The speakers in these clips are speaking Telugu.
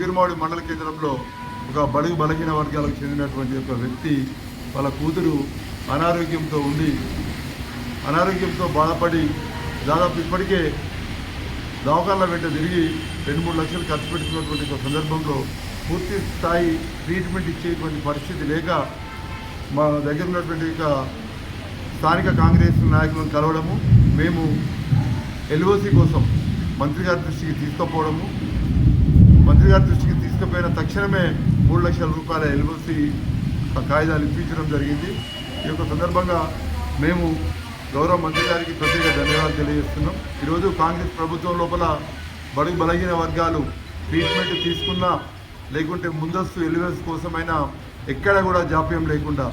వీరమాడి మండల కేంద్రంలో ఒక బడుగు బలహీన వర్గాలకు చెందినటువంటి ఒక వ్యక్తి వాళ్ళ కూతురు అనారోగ్యంతో బాధపడి దాదాపు ఇప్పటికే దవాఖానల వెంట తిరిగి 2-3 లక్షలు ఖర్చు పెట్టుకున్నటువంటి ఒక సందర్భంలో పూర్తి స్థాయి ట్రీట్మెంట్ ఇచ్చేటువంటి పరిస్థితి లేక మా దగ్గర ఉన్నటువంటి స్థానిక కాంగ్రెస్ నాయకులను కలవడము, మేము ఎల్ఓసి కోసం మంత్రి గారి దృష్టికి తీసుకుపోవడము, మంత్రి గారి దృష్టికి తీసుకుపోయిన తక్షణమే 3 లక్షల రూపాయల ఎల్ఓసి కాగితాలు ఇప్పించడం జరిగింది. ఈ యొక్క సందర్భంగా మేము గౌరవ మంత్రి గారికి ప్రత్యేక ధన్యవాదాలు తెలియజేస్తున్నాం. ఈరోజు కాంగ్రెస్ ప్రభుత్వం లోపల బడుగు బలహీన వర్గాలు ట్రీట్మెంట్ తీసుకున్నా లేకుంటే ముందస్తు ఎల్ఓసి కోసమైనా ఎక్కడ కూడా జాప్యం లేకుండా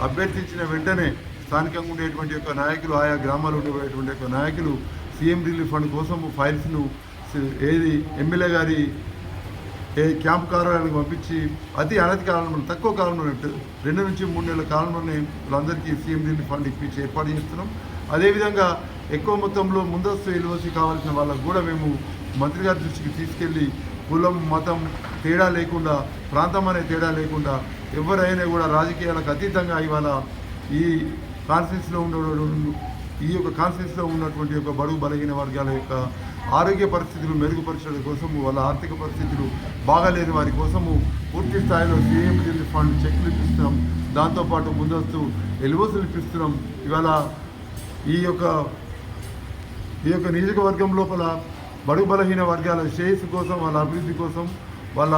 అభ్యర్థించిన వెంటనే స్థానికంగా ఉండేటువంటి యొక్క నాయకులు, ఆయా గ్రామాల్లో ఉండేటువంటి యొక్క నాయకులు సీఎం రిలీఫ్ ఫండ్ కోసం ఫైల్స్ను ఎమ్మెల్యే గారి క్యాంపు కార్యాలయానికి పంపించి అనతి కాలంలో తక్కువ కాలంలో 2 నుంచి 3 నెలల కాలంలోనే వాళ్ళందరికీ సీఎం రిలీఫ్ ఫండ్ ఇప్పించి ఏర్పాటు చేస్తున్నాం. అదేవిధంగా ఎక్కువ మొత్తంలో ముందస్తు ఎల్ఓసి కావాల్సిన వాళ్ళకు కూడా మేము మంత్రి గారి దృష్టికి తీసుకెళ్ళి కులం, మతం తేడా లేకుండా, ప్రాంతం అనే తేడా లేకుండా ఎవరైనా కూడా రాజకీయాలకు అతీతంగా ఇవాళ ఈ కాన్స్టిట్యూన్సీలో ఉన్నటువంటి యొక్క బడుగు బలహీన వర్గాల యొక్క ఆరోగ్య పరిస్థితులు మెరుగుపరచడం కోసము, వాళ్ళ ఆర్థిక పరిస్థితులు బాగాలేని వారి కోసము పూర్తి స్థాయిలో సీఎం రిలీఫ్ ఫండ్ చెక్లు ఇప్పిస్తున్నాం. దాంతోపాటు ముందస్తు ఎల్ఓసీలు ఇప్పిస్తున్నాం. ఇవాళ ఈ యొక్క నియోజకవర్గం లోపల బడుగు బలహీన వర్గాల శ్రేయస్సు కోసం, వాళ్ళ అభివృద్ధి కోసం, వాళ్ళ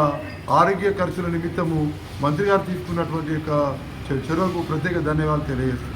ఆరోగ్య ఖర్చుల నిమిత్తము మంత్రి గారు తీసుకున్నటువంటి యొక్క చొరవకు ప్రత్యేక ధన్యవాదాలు తెలియజేస్తున్నాం.